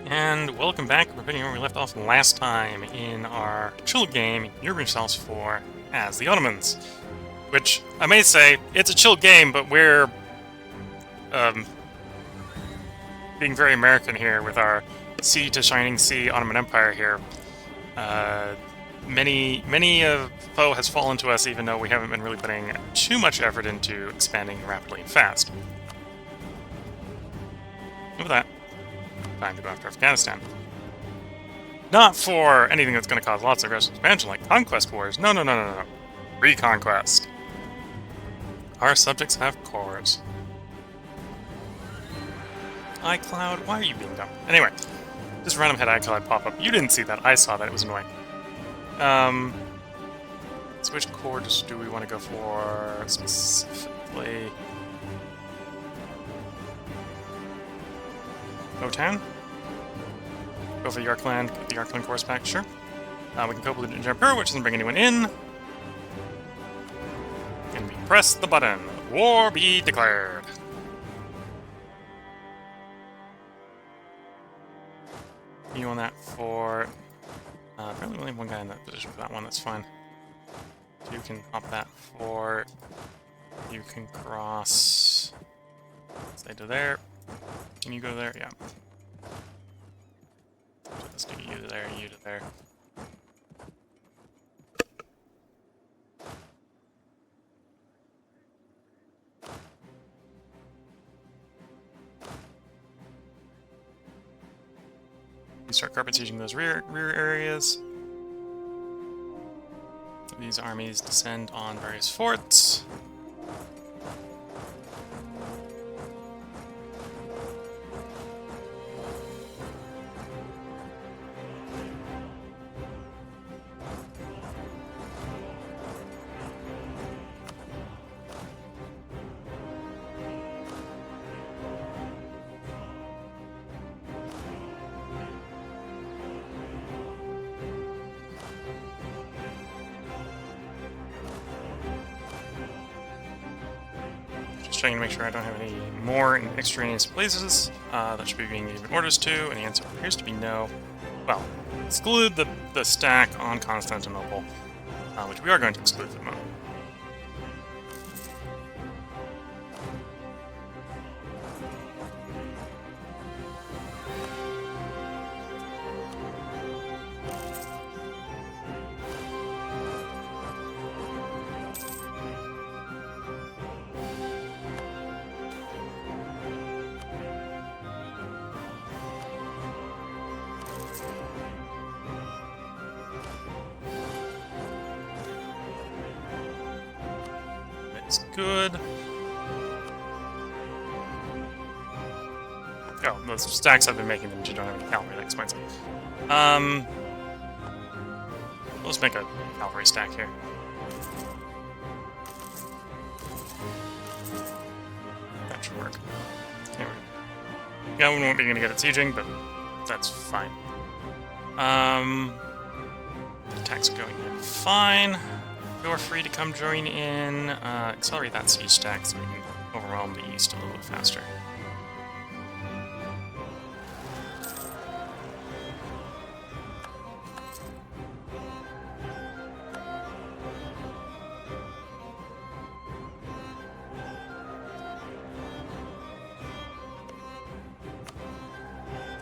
And welcome back. We're picking where we left off last time in our chill game, Europa Universalis 4 as the Ottomans. Which, I may say, it's a chill game, but we're um, being very American here with our sea to shining sea Ottoman Empire here. Many a foe has fallen to us, even though we haven't been really putting too much effort into expanding rapidly and fast. With that, time to go after Afghanistan. Not for anything that's going to cause lots of aggressive expansion, like conquest wars. No. Reconquest. Our subjects have cores. iCloud, why are you being dumb? Anyway, this random head iCloud pop up. You didn't see that. I saw that. It was annoying. So which core do we want to go for specifically? O10? Go for the Arkland, get the Arkland course back, sure. We can couple the Jaunpur, which doesn't bring anyone in. And we press the button. War be declared. You on that for... apparently we only have one guy in that position for that one, that's fine. You can pop that for... You can cross... Stay to there. Can you go there? Yeah. So let's do you to there, you to there. You start carpet sieging those rear areas. These armies descend on various forts. Checking to make sure I don't have any more in extraneous places that should be being given orders to, and the answer appears to be no. Well, exclude the stack on Constantinople, which we are going to exclude for the moment. Good. Oh, those stacks I've been making them, but you don't have any cavalry, that explains it. Let's make a cavalry stack here. That should work. There we go. Yeah, we won't be able to get it sieging, but that's fine. Attacks are going in fine. You're free to come join in. Accelerate that siege stack so we can overwhelm the east a little bit faster.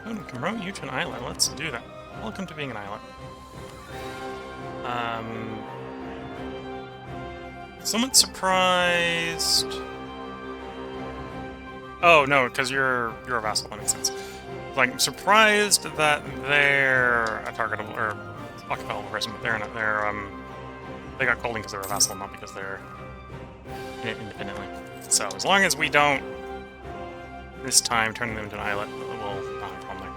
Oh, we can promote you to an island. Let's do that. Welcome to being an island. Somewhat surprised. Oh no, because you're a vassal. That makes sense. Like, I'm surprised that they're a targetable or occupiable person, but they're not. They got Golding because they're a vassal, not because they're independently. So as long as we don't this time turn them into an islet, we'll not have a problem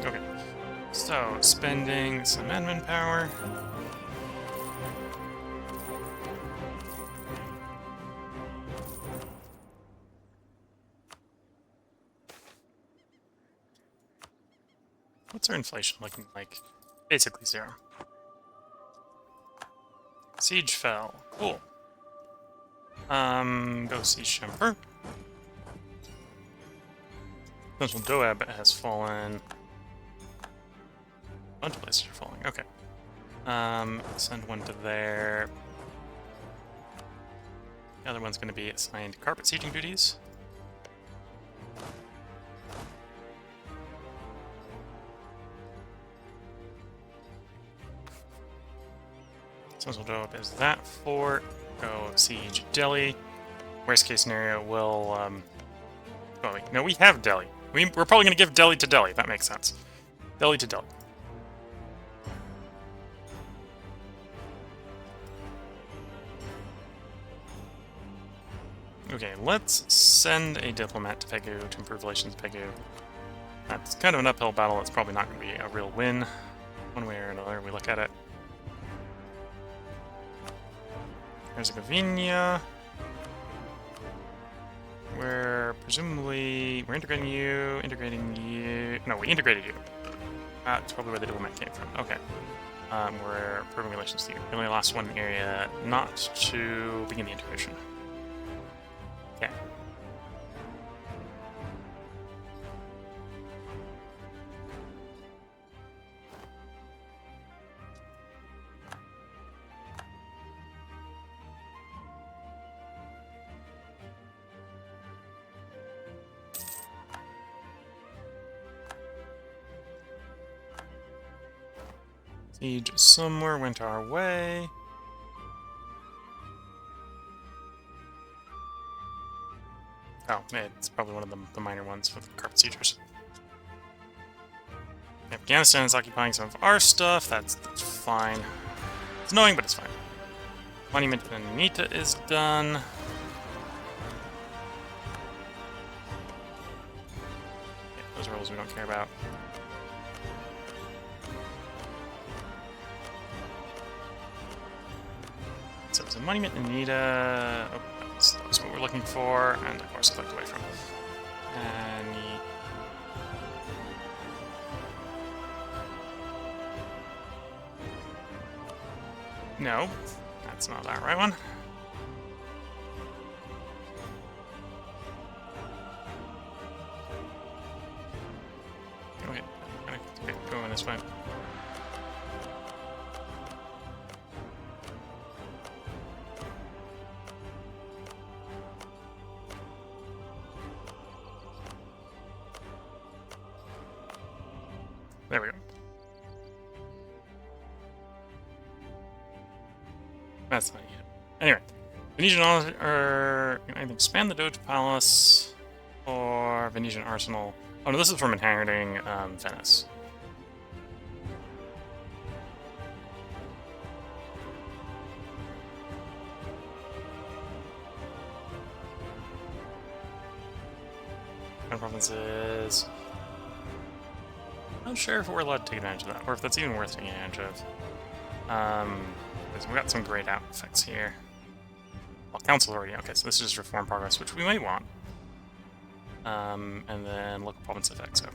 there. Okay. So, spending some admin power. What's our inflation looking like? Basically 0. Siege fell. Cool. Go siege Jaunpur. Central Doab has fallen. A bunch of places are falling. Okay. Send one to there. The other one's going to be assigned carpet sieging duties. Central Doab is that fort. Go siege Delhi. Worst case scenario, we'll oh wait, no, we have Delhi. We're probably going to give Delhi to Delhi. That makes sense. Delhi to Delhi. Okay, let's send a diplomat to Pegu to improve relations with Pegu. That's kind of an uphill battle. It's probably not going to be a real win, one way or another. We look at it. Herzegovina. We're integrating you. No, we integrated you. That's probably where the diplomat came from. Okay. We're improving relations with you. The only last one area not to begin the integration. Okay. Siege somewhere went our way. Oh, it's probably one of the minor ones for the carpet siegers. Afghanistan is occupying some of our stuff. That's fine. It's annoying, but it's fine. Monument to Anita is done. Yeah, those rules we don't care about. So it's a monument in Anita. Oh, that's what we're looking for, and of course clicked away from. And no, that's not that right one. Okay, going this way. There we go. That's not yet. Anyway, Venetian or I think expand the Doge Palace or Venetian Arsenal. Oh no, this is from inheriting Venice. Provinces. Not sure if we're allowed to take advantage of that, or if that's even worth taking advantage of. We've got some grayed out effects here. Well, council already. Okay, so this is just reform progress, which we might want. And then local province effects. Okay.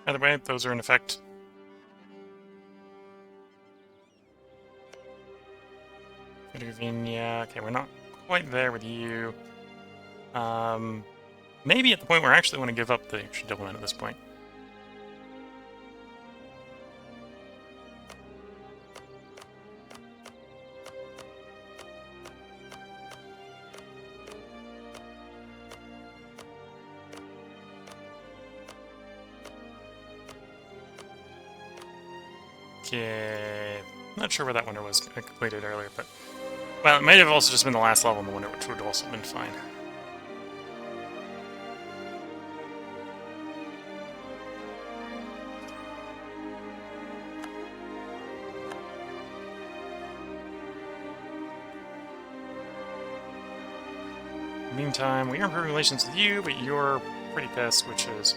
By the way, those are in effect. Yeah, okay, we're not quite there with you. Maybe at the point where I actually want to give up the extra diplomat at this point. Okay, not sure where that wonder was completed earlier, but well, it might have also just been the last level in the wonder, which would have also been fine. meantime, we are improving relations with you, but you're pretty pissed, which is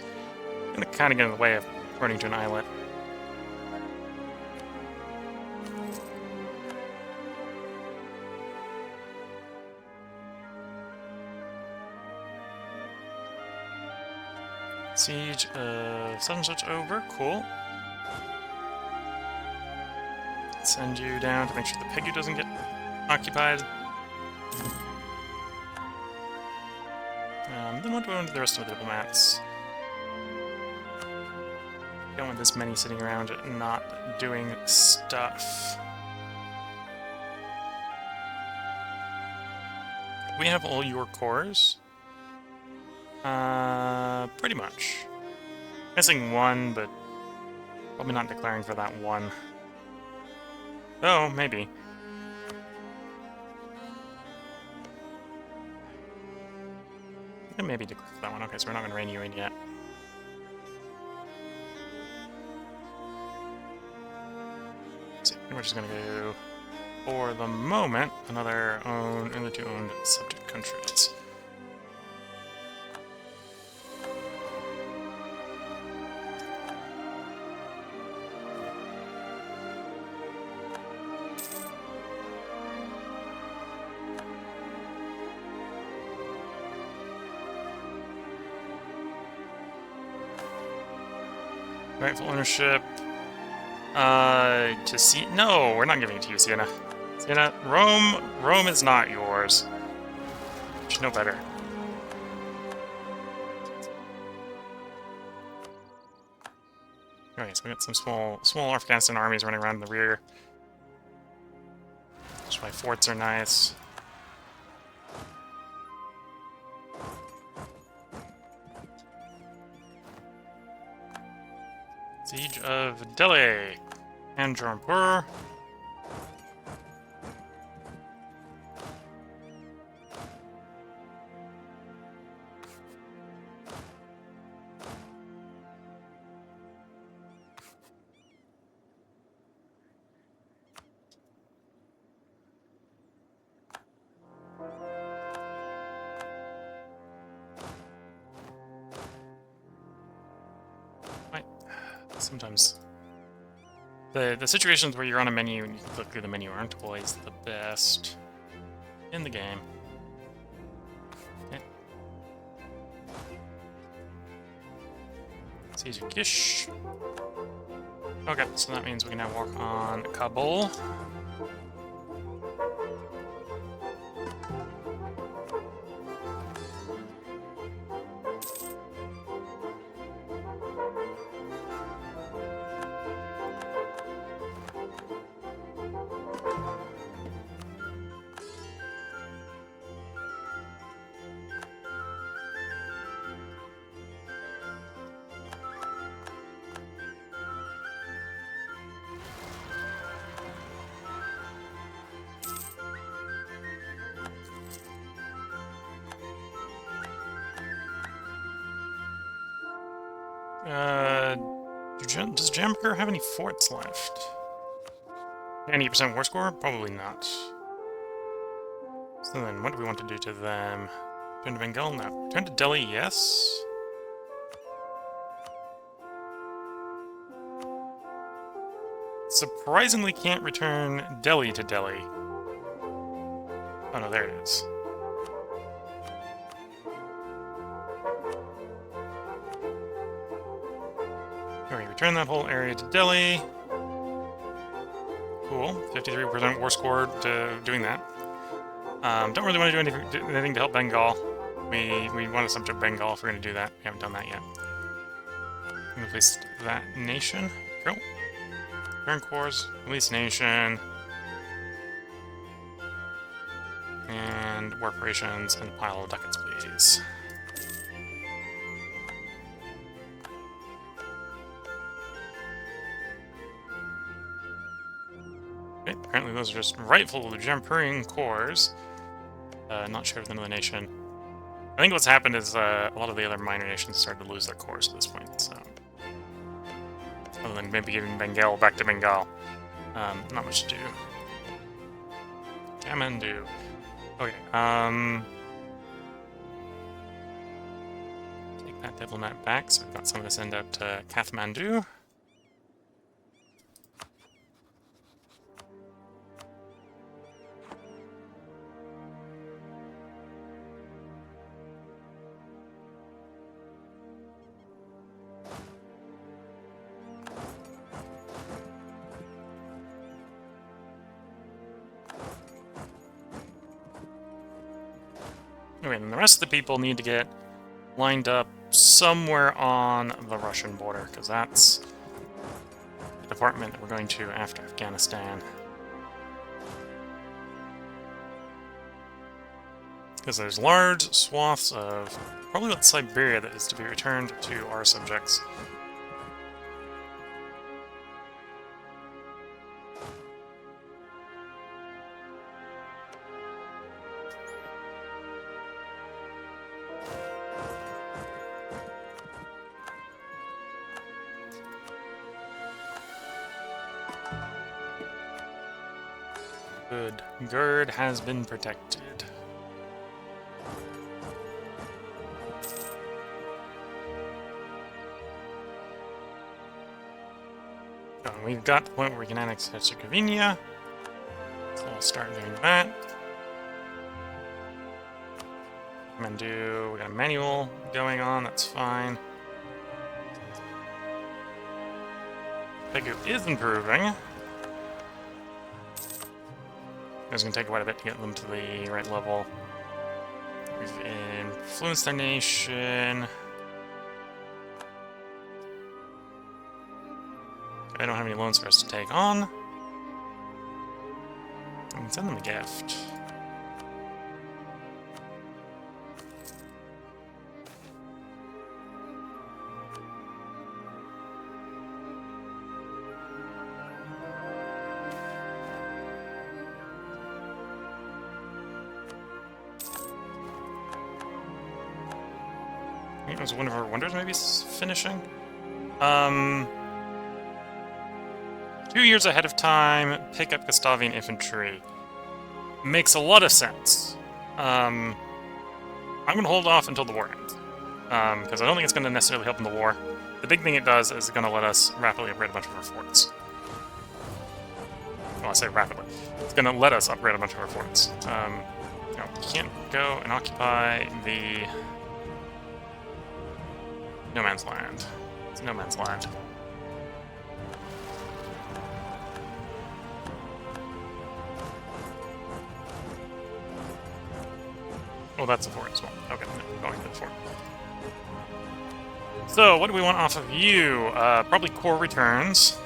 going to kind of get in the way of running to an islet. Siege of such and such over. Cool. Send you down to make sure the Pegu doesn't get occupied. Then what do I want to do the rest of the diplomats? Don't want this many sitting around not doing stuff. We have all your cores? Pretty much. Missing one, but probably not declaring for that one. Oh, maybe. Maybe declare for that one. Okay, so we're not going to rein you in yet. Let's see, we're just going to go, for the moment, another the two owned subject countries. Rightful ownership. To see. No, we're not giving it to you, Sienna. Sienna, Rome is not yours. You should know better. Okay, so we got some small Afghanistan armies running around in the rear. That's why forts are nice. Siege of Delhi and Jaunpur. Sometimes the situations where you're on a menu and you can click through the menu aren't always the best in the game. Okay. Siege of Kish. Okay, so that means we can now walk on Kabul. Does Jaunpur have any forts left? 90% war score? Probably not. So then, what do we want to do to them? Turn to Bengal? No. Turn to Delhi? Yes. Surprisingly can't return Delhi to Delhi. Oh no, there it is. Okay, return that whole area to Delhi. Cool. 53% war score to doing that. Don't really want to do anything to help Bengal. We want to subject Bengal if we're going to do that. We haven't done that yet. I'm going to place that nation. Cool. Turn cores, release nation. And war operations and pile of ducats, please. Okay, apparently those are just rightful Jaunpurian cores. Not sure of the nation. I think what's happened is a lot of the other minor nations started to lose their cores at this point, so... Other than maybe giving Bengal back to Bengal. Not much to do. Kathmandu. Okay, that diplomat back, so we've got some of this end up to Kathmandu. Okay, and the rest of the people need to get lined up somewhere on the Russian border, because that's the department that we're going to after Afghanistan. Because there's large swaths of probably about Siberia that is to be returned to our subjects. Good. Gerd has been protected. So we've got the point where we can annex Herzegovina. So we'll start doing that. Mandu, we got a manual going on, that's fine. Pegu is improving. It's going to take quite a bit to get them to the right level. We've influenced their nation. I don't have any loans for us to take on. I can send them a gift. I think it was one of our wonders maybe finishing. 2 years ahead of time, pick up Gustavian infantry. Makes a lot of sense. I'm going to hold off until the war ends. Because I don't think it's going to necessarily help in the war. The big thing it does is it's going to let us rapidly upgrade a bunch of our forts. Well, I say rapidly. It's going to let us upgrade a bunch of our forts. You can't go and occupy the no man's land. It's no man's land. Oh, that's a fort as well. Okay, no, going to the fort. So, what do we want off of you? Probably core returns.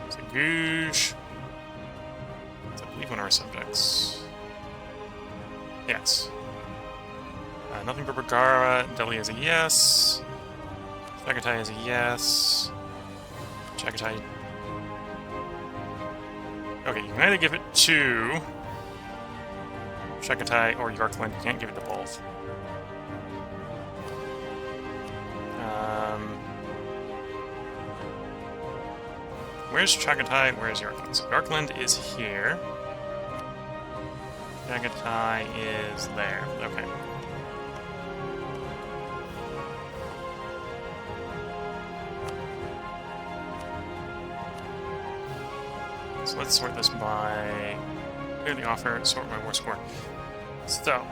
So, Gouge. I believe one of our subjects. Yes. Nothing for Bergara. Delhi is a yes. Chagatai is a yes. Chagatai. Okay, you can either give it to Chagatai or Yorkland. You can't give it to both. Where's Chagatai? Where's Yorkland? So Yorkland is here. Chagatai is there. Okay. So let's sort this by clear the offer, sort by war score. So,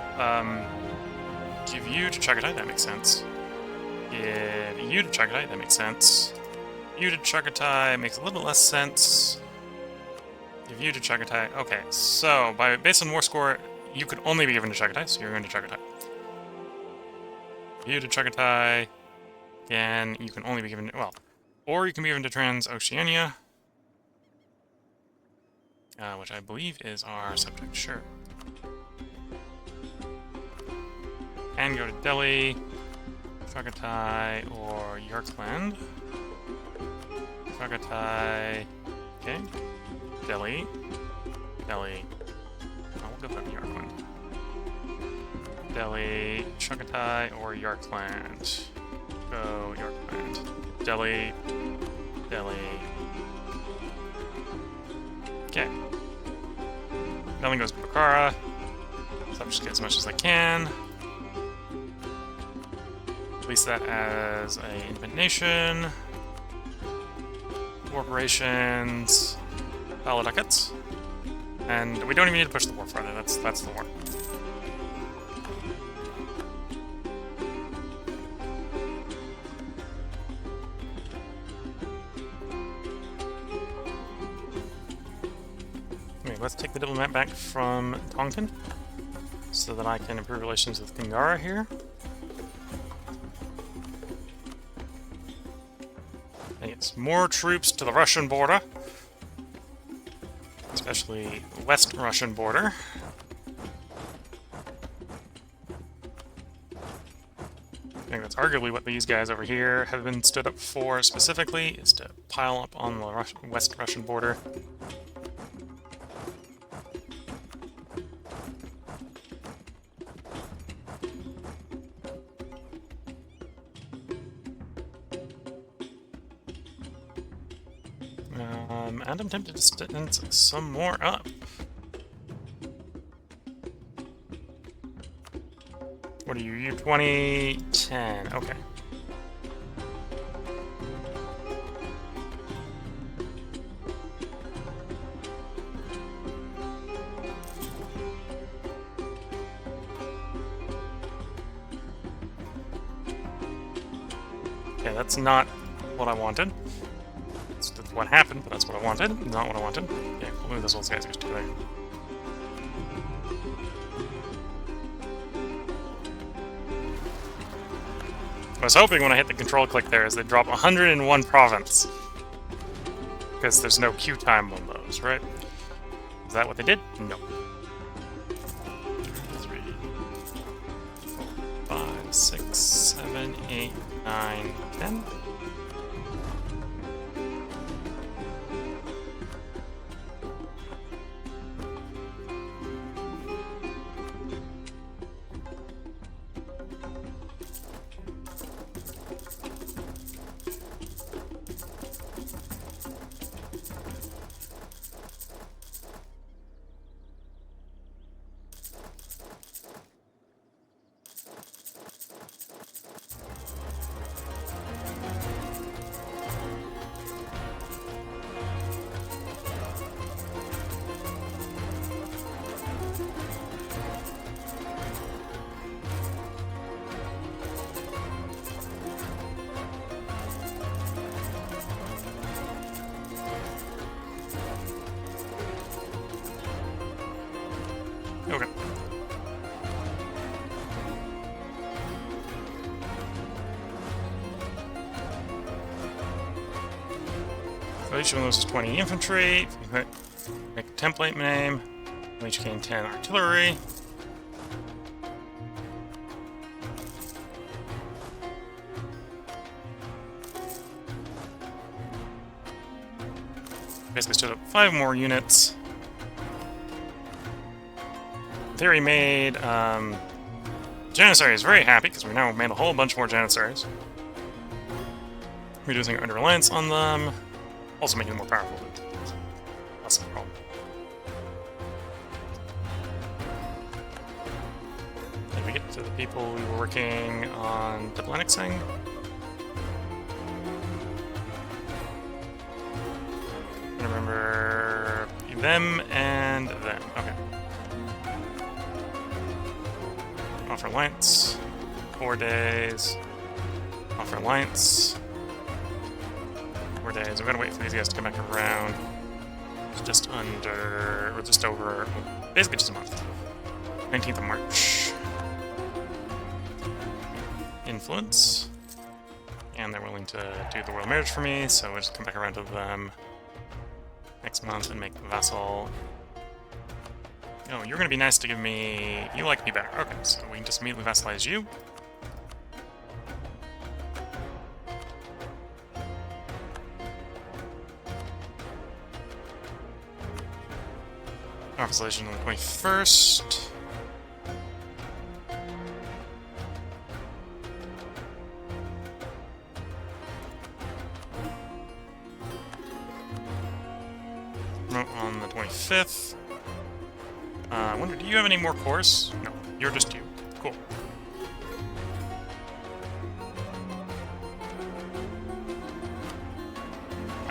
give you to Chagatai, that makes sense. Give you to Chagatai, that makes sense. You to Chagatai makes a little less sense. Give you to Chagatai. Okay, so based on war score, you could only be given to Chagatai, so you're going to Chagatai. You to Chagatai. Again, you can only be given, well, or you can be given to Transoceania. Which I believe is our subject, sure. And go to Delhi, Chagatai, or Yorkland. Chagatai, okay. Delhi, Delhi. Oh, we'll go for Yorkland. Delhi, Chagatai, or Yorkland. Go Yorkland. Delhi, Delhi. Okay. Nothing goes to Bukhara. So I'll just get as much as I can. release that as a independent nation. Corporations, valid ducats. And we don't even need to push the war farther, that's the war. Okay, let's take the diplomat back from Tonkin, so that I can improve relations with Kangara here. And yes, more troops to the Russian border. Especially West Russian border. I think that's arguably what these guys over here have been stood up for specifically, is to pile up on the West Russian border. And I'm tempted to send some more up. What are you? You're 2010. Okay. Okay, that's not what I wanted. That's what happened, but that's what I wanted. Not what I wanted. Okay, we'll move this old guys together. I was hoping when I hit the control click there is they drop 101 province. Because there's no queue time on those, right? Is that what they did? No. 3, 4, 5, 6, 7, 8, 9, 10. Okay. So each one of those is 20 infantry. Make a template name. Each gain 10 artillery. Basically stood up 5 more units. Theory made Janissaries very happy because we now made a whole bunch more Janissaries. Reducing our under-reliance on them, also making them more powerful. That's the problem. Did we get to the people we were working on diplomaticsing? I remember them and them. Okay. Offer alliance. 4 days. Offer alliance. 4 days. I'm gonna wait for these guys to come back around. It's just under, or just over, basically just a month. 19th of March. Influence. And they're willing to do the royal marriage for me, so we'll just come back around to them next month and make the vassal. Oh, you're gonna be nice to give me... You like me better. Okay, so we can just immediately vassalize you. Vassalization on the 21st. Promote on the 25th. I wonder, do you have any more cores? No, you're just you. Cool.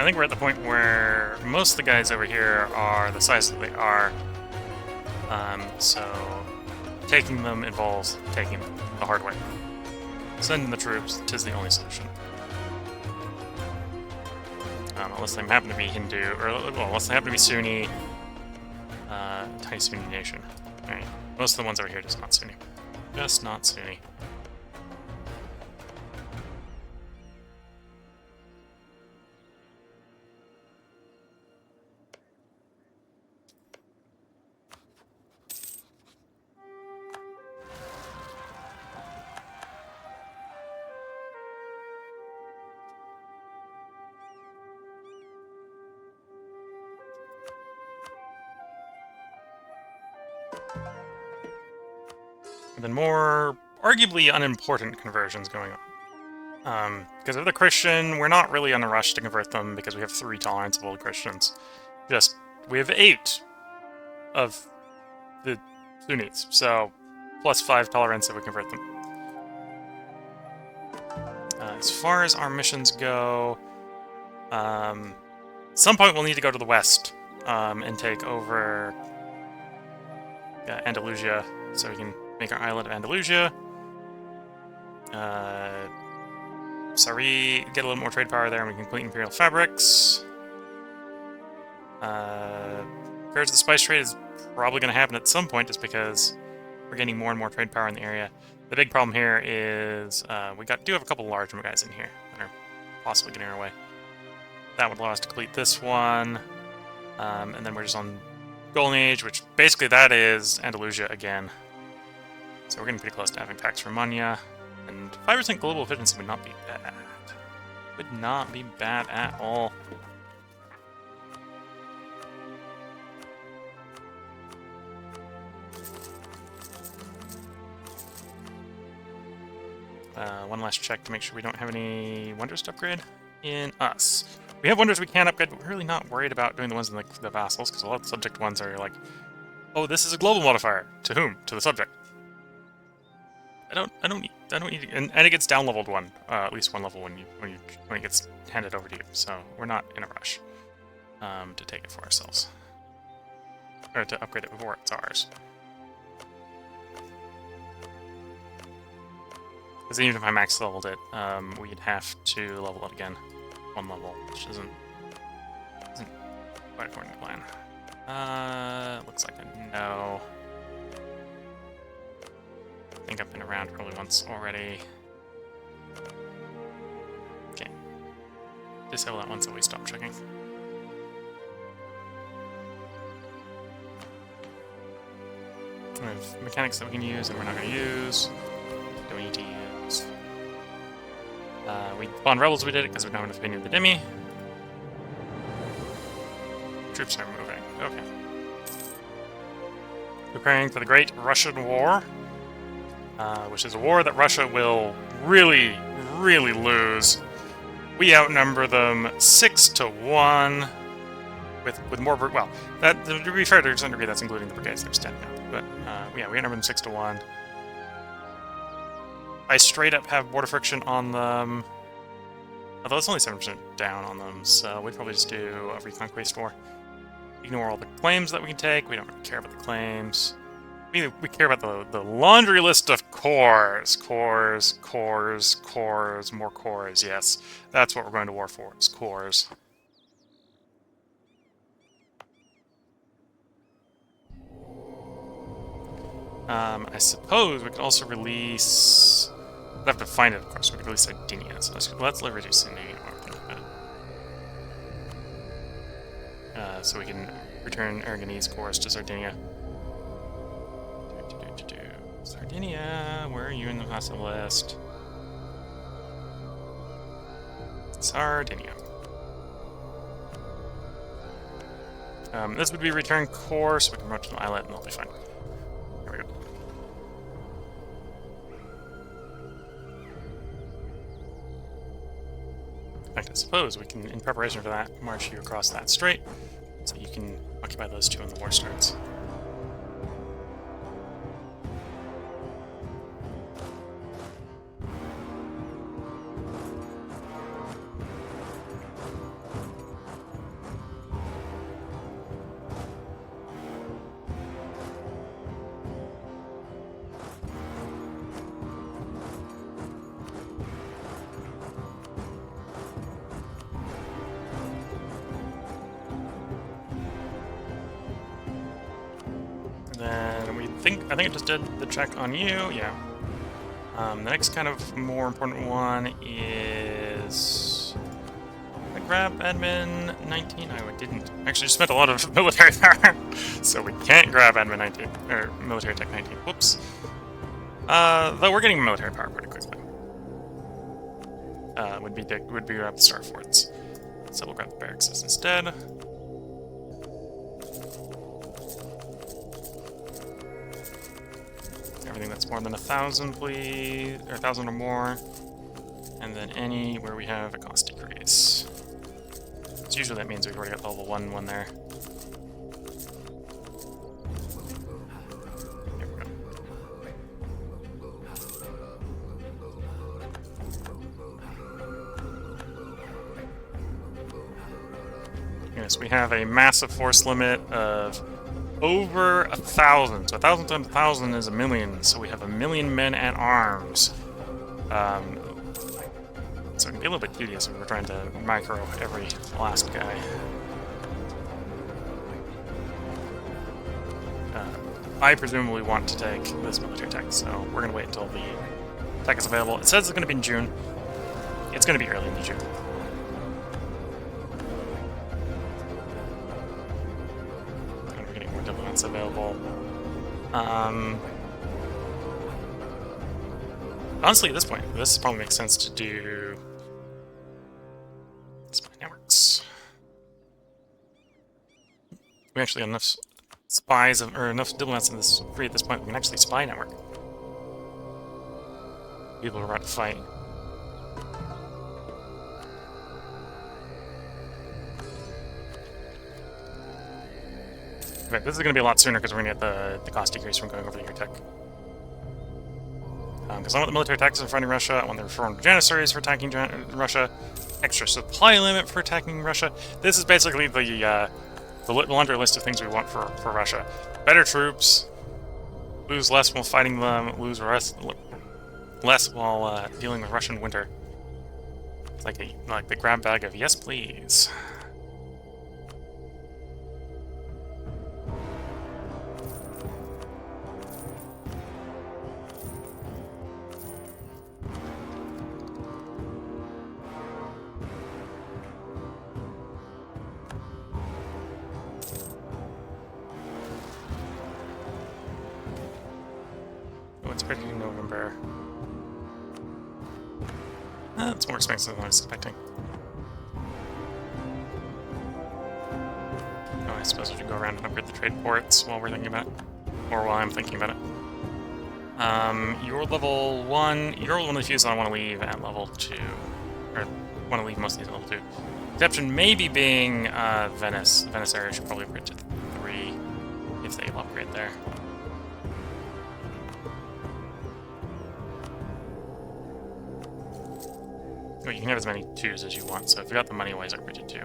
I think we're at the point where most of the guys over here are the size that they are. So taking them involves taking them the hard way. Sending the troops is the only solution. Unless they happen to be Hindu, or well, unless they happen to be Sunni, tiny Sunni nation. Alright, most of the ones over here are just not Sunni. Just not Sunni. And then more arguably unimportant conversions going on. Because of the Christian, we're not really in a rush to convert them because we have 3 tolerance of old Christians. We have 8 of the Sunnis, so plus 5 tolerance if we convert them. As far as our missions go, some point we'll need to go to the west and take over Andalusia, so we can make our island of Andalusia. Sari, get a little more trade power there, and we can complete Imperial Fabrics. Repairs to the spice trade is probably going to happen at some point, just because we're getting more and more trade power in the area. The big problem here is we do have a couple large guys in here that are possibly getting in our way. That would allow us to complete this one, and then we're just on Golden Age, which basically that is Andalusia again. So we're getting pretty close to having Pax Romagna, and 5% global efficiency would not be bad. Would not be bad at all. One last check to make sure we don't have any wonders to upgrade in us. We have wonders we can upgrade, but we're really not worried about doing the ones in the vassals, because a lot of the subject ones are like, oh, this is a global modifier. To whom? To the subject. I don't need to, and it gets down leveled one, at least one level when it gets handed over to you. So we're not in a rush to take it for ourselves, or to upgrade it before it's ours. Because even if I max leveled it, we'd have to level it again, one level, which isn't quite according to plan. Looks like a no. I think I've been around probably once already. Okay. Disable that one so we stop checking. We have mechanics that we can use and we're not going to use. Don't need to use. We spawned rebels, we did it because we don't have enough opinion of the Demi. Troops are moving. Okay. Preparing for the Great Russian War. Which is a war that Russia will really, really lose. We outnumber them 6-1, with more. Well, that to be fair to some degree, that's including the brigades that are standing up. But yeah, we outnumber them 6-1. I straight up have border friction on them, although it's only 7% down on them, so we'd probably just do a reconquest war. Ignore all the claims that we can take. We don't really care about the claims. We care about the laundry list of cores. Cores, cores, cores, more cores, yes. That's what we're going to war for, is cores. I suppose we could also release... We'd have to find it, of course. We could release Sardinia, so let's reduce Sardinia while we're thinking about it. So we can return Aragonese cores to Sardinia. Sardinia, where are you in the hostile list? Sardinia. This would be return core, so we can run to an islet and they'll be fine. Here we go. In fact, I suppose we can, in preparation for that, march you across that strait, so you can occupy those two when the war starts. Then I think it just did the check on you, yeah. The next kind of more important one is... I grab admin 19? I didn't. Actually spent a lot of military power, so we can't grab admin 19, or military tech 19. Whoops. Though we're getting military power pretty quickly. Would be grab the Star Forts. So we'll grab the barracks instead. Everything that's more than 1,000, please, or 1,000 or more. And then any where we have a cost decrease. So usually that means we've already got level 1 there. Here we go. Yes, we have a massive force limit of over 1,000. So 1,000 times 1,000 is 1,000,000. So we have 1,000,000 men at arms. So it can be a little bit tedious if we're trying to micro every last guy. I presumably want to take this military tech, so we're going to wait until the tech is available. It says it's going to be in June. It's going to be early in June. And we're getting more diplomats available. Honestly, at this point, this probably makes sense to do spy networks. We actually have enough spies, or enough diplomats in this free at this point, we can actually spy network. People are about to fight. Okay, this is going to be a lot sooner because we're going to get the cost decrease from going over your tech. Because I want the military taxes for fighting Russia, I want the reformed janissaries for attacking Russia, extra supply limit for attacking Russia. This is basically the laundry list of things we want for Russia. Better troops, lose less while fighting them, lose less while dealing with Russian winter. It's like the grab bag of yes, please. It's predicting November. It's more expensive than I was expecting. Oh, I suppose we should go around and upgrade the trade ports while we're thinking about it. Or while I'm thinking about it. You're level 1. You're one of the few that I want to leave at level 2. Or want to leave most of these at level 2. Exception maybe being Venice. Venice area should probably upgrade to 3 if they upgrade there. Well, you can have as many 2s as you want, so if you got the money-wise, upgrade to 2.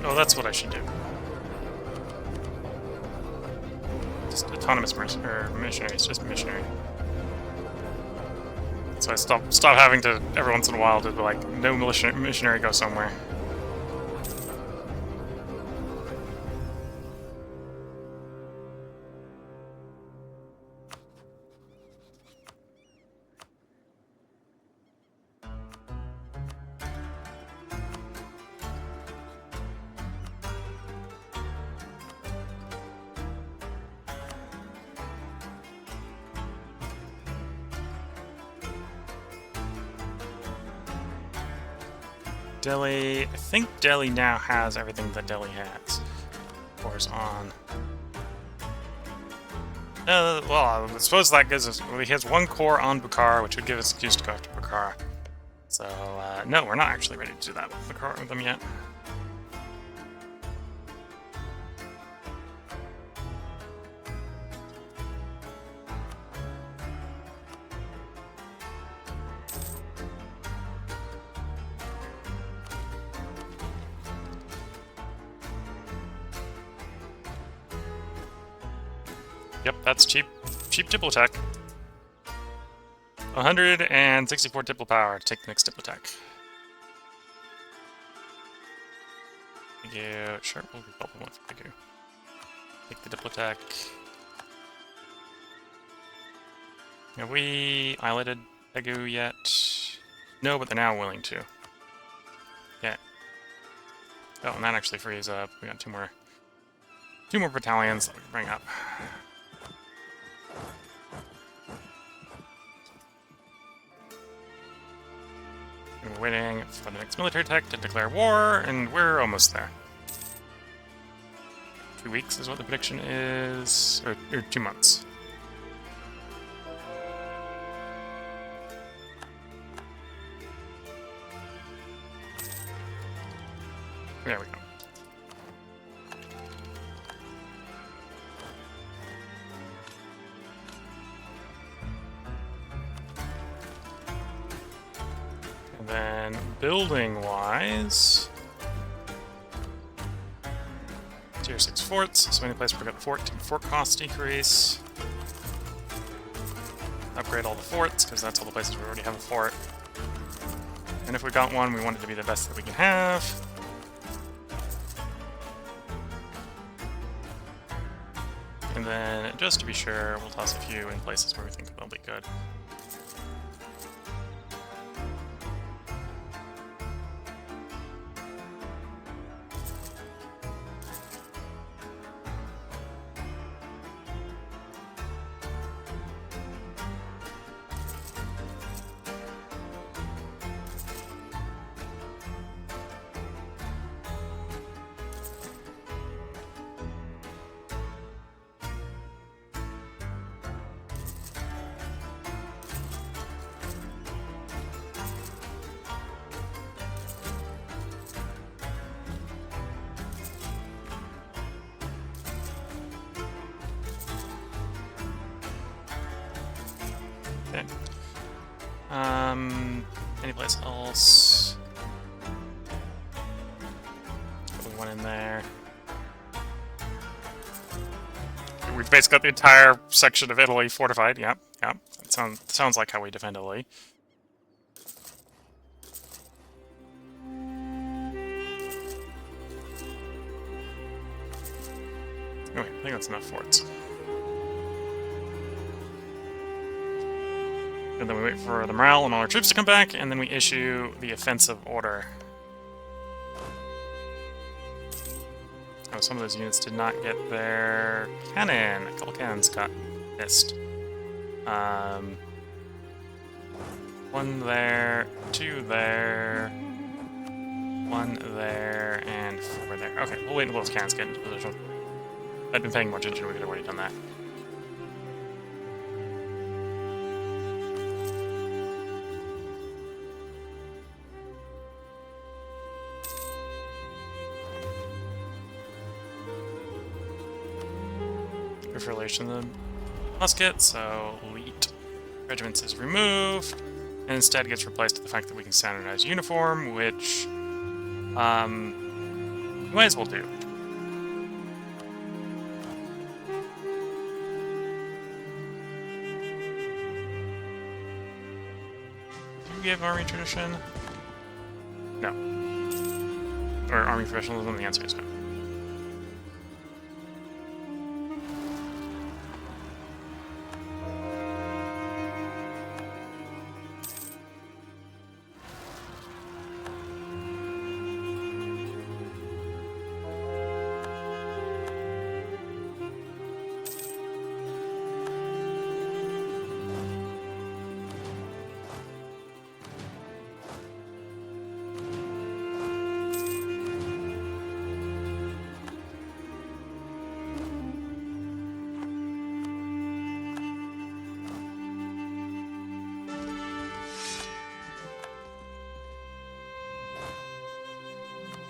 Oh, that's what I should do. Just autonomous missionaries, just missionary. So I stop having to, every once in a while, to be like, no missionary go somewhere. Delhi. I think Delhi now has everything that Delhi has. Cores on. Well, I suppose that gives us. Well, he has 1 core on Bukhara, which would give us excuse to go after Bukhara. So, no, we're not actually ready to do that with them yet. Yep, that's cheap Diplo tech. 164 Diplo power to take the next Diplo tech. Yeah, sure, we'll rebuild the one for Pegu. Take the Diplo tech. Have we isolated Pegu yet? No, but they're now willing to. Yeah. Oh, and that actually frees up. We got two more battalions that we can bring up. And we're waiting for the next military tech to declare war, and we're almost there. 2 weeks is what the prediction is, or 2 months. There we go. And then building-wise, tier 6 forts, so any place where we got 14 fort cost decrease. Upgrade all the forts, because that's all the places we already have a fort. And if we got one, we want it to be the best that we can have. And then, just to be sure, we'll toss a few in places where we think they'll be good. Okay. Anyplace else? Put one in there. We've basically got the entire section of Italy fortified. Yep, yep. That sounds like how we defend Italy. Anyway, I think that's enough forts. And then we wait for the morale and all our troops to come back, and then we issue the offensive order. Oh, some of those units did not get their cannon. A couple cannons got missed. One there, 2 there, 1 there, and 4 there. Okay, we'll wait until those cannons get into position. I'd been paying more attention, we could have already done that. Relation to the musket, so elite regiments is removed, and instead gets replaced with the fact that we can standardize uniform, which we might as well do. Do you give army tradition? No. Or army professionalism? The answer is no.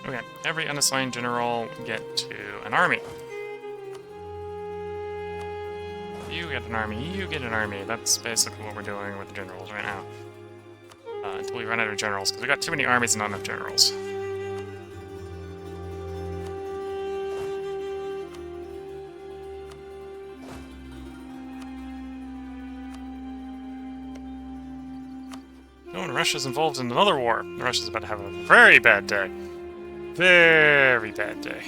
Okay, every unassigned general get to an army. You get an army, you get an army. That's basically what we're doing with the generals right now. Until we run out of generals, because we got too many armies and not enough generals. Oh, and Russia's involved in another war. Russia's about to have a very bad day. Very bad day.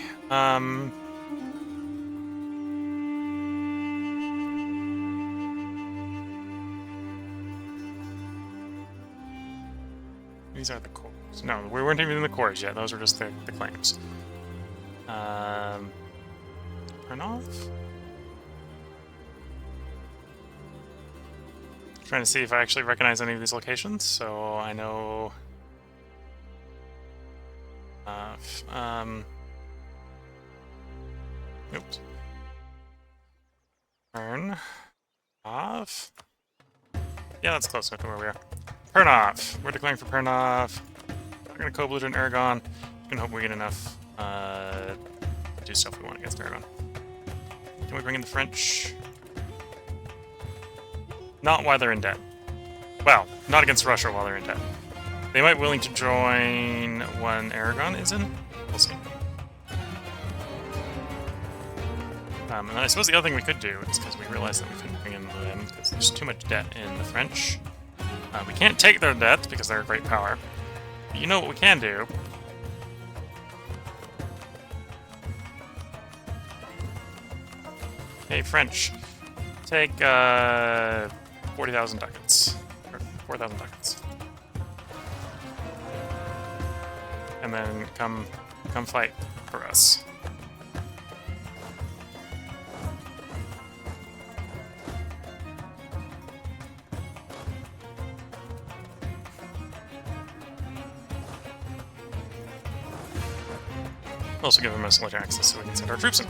These are the cores. No, we weren't even in the cores yet. Those were just the claims. Turn off? Trying to see if I actually recognize any of these locations, so I know... Oops. Turn off. Yeah, that's close enough to where we are. Pernoff! We're declaring for Pernoff. We're gonna co-belligerent Aragon. We can hope we get enough to do stuff we want against Aragon. Can we bring in the French? Not while they're in debt. Well, not against Russia while they're in debt. They might be willing to join when Aragon is in. We'll see. And then I suppose the other thing we could do is because we realized that we couldn't bring in them because there's too much debt in the French. We can't take their debt because they're a great power. But you know what we can do? Hey, French. Take 40,000 ducats. Or 4,000 ducats. And then come fight for us. Also give them a military access so we can send our troops in.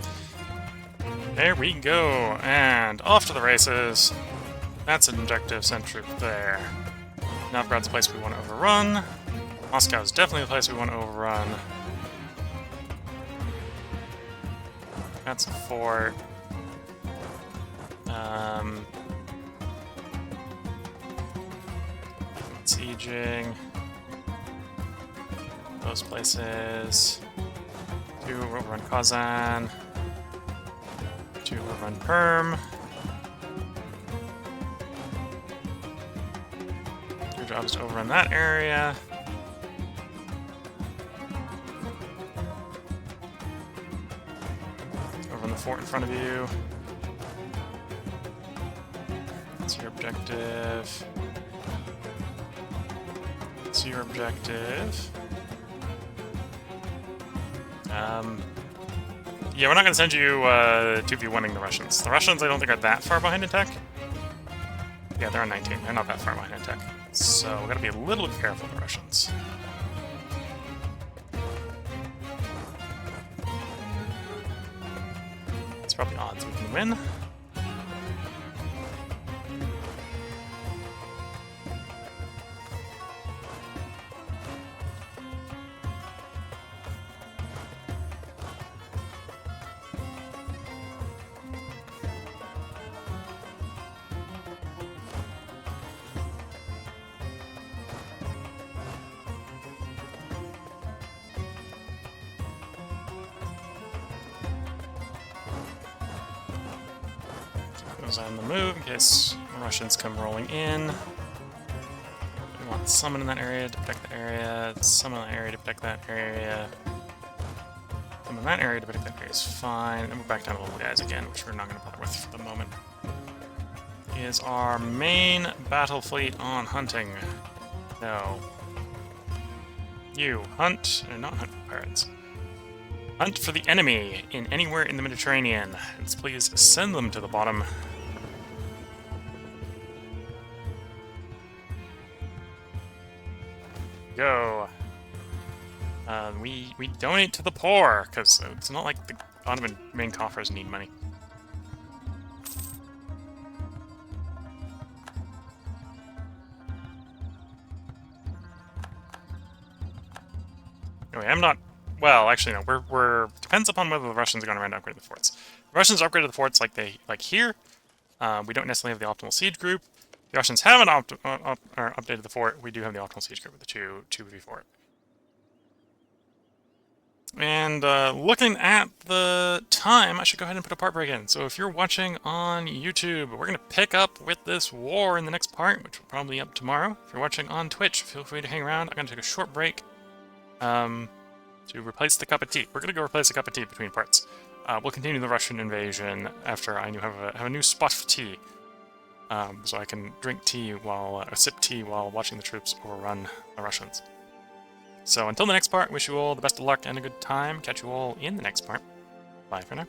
There we go, and off to the races. That's an objective, send troop there. Novgorod's a place we want to overrun. Moscow is definitely the place we want to overrun. That's a fort. Sieging. Those places. 2 overrun Kazan. 2 overrun Perm. Your job is to overrun that area. Overrun the fort in front of you. That's your objective. That's your objective. Yeah, we're not going to send you 2v1ing the Russians. The Russians, I don't think, are that far behind in tech. Yeah, they're on 19. They're not that far behind in tech. So we've got to be a little bit careful of the Russians. It's probably odds we can win. On the move in case Russians come rolling in. We want someone in that area to protect the area, someone in that area to protect that area. Someone in that area to protect that area is fine. And we're back down to little guys again, which we're not going to bother with for the moment. Is our main battle fleet on hunting? No. You, hunt, or not hunt for pirates. Hunt for the enemy in anywhere in the Mediterranean. And please send them to the bottom. Go. We donate to the poor, because it's not like the Ottoman main coffers need money. Anyway, I'm not Well, actually, no. We're depends upon whether the Russians are going around to upgrade the forts. The Russians upgraded the forts like here. We don't necessarily have the optimal siege group. The Russians haven't updated the fort. We do have the optimal siege group with the 2v4. And looking at the time, I should go ahead and put a part break in. So if you're watching on YouTube, we're going to pick up with this war in the next part, which will probably be up tomorrow. If you're watching on Twitch, feel free to hang around. I'm going to take a short break to replace the cup of tea. We're going to go replace the cup of tea between parts. We'll continue the Russian invasion after I have a new spot of tea. So I can drink tea sip tea while watching the troops overrun the Russians. So until the next part, wish you all the best of luck and a good time. Catch you all in the next part. Bye for now.